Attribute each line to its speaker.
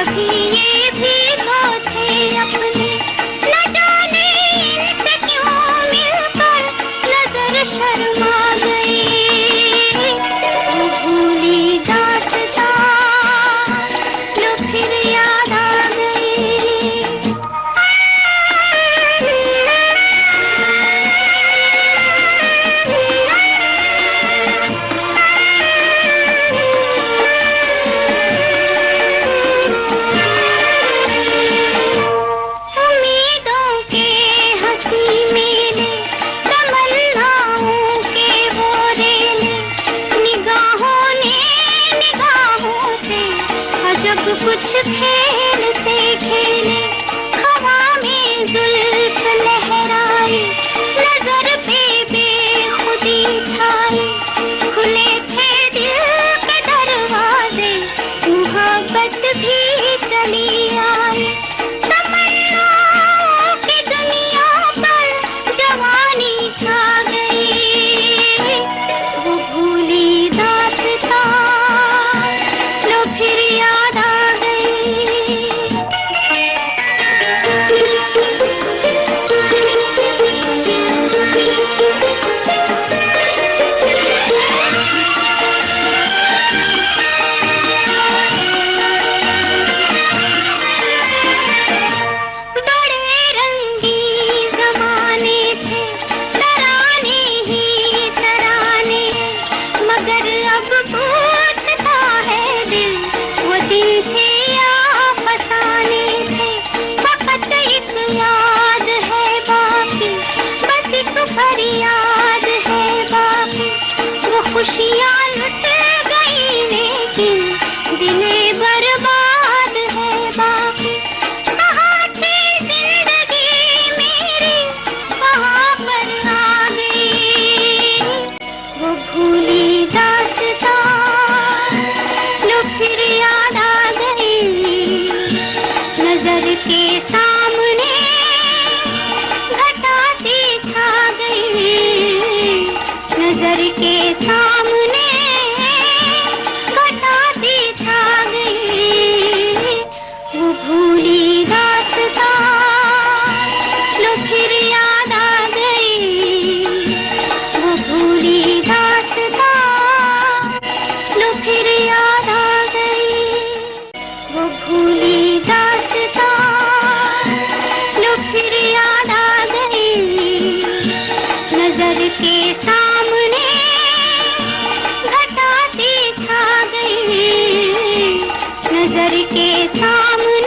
Speaker 1: कभी ये भी तो थे अपने, न जाने इनसे क्यों मिलकर नजर शर्मा गई। वो भूली दास्तां लो फिर याद आ गई। कुछ खेल से खेले, हवा में जुल्फ लहराए, नजर पे बेखुदी छाए। खुले थे दिल के दरवाजे, मोहब्बत भी चली आई। तमन्नाओं की दुनिया पर जवानी छा गई। वो भूली दास्तां लो फिर याद आ फरियाद है बाकी। वो खुशियाँ लुट गई लेकिन दिले बर्बाद है बाकी। कहाँ थी जिंदगी मेरी, कहाँ पर आ गई। वो भूली दास्तां लो फिर याद आ गई। नजर के सामने नजर के सामने घटा सी छा गई। वो भूली दास्तां लो फिर याद आ गई। वो भूली दास्तां लो फिर याद आ गई। वो भूली दास्तां लो फिर याद आ गई। नजर के सामने घटा सी छा गई। नजर के सामने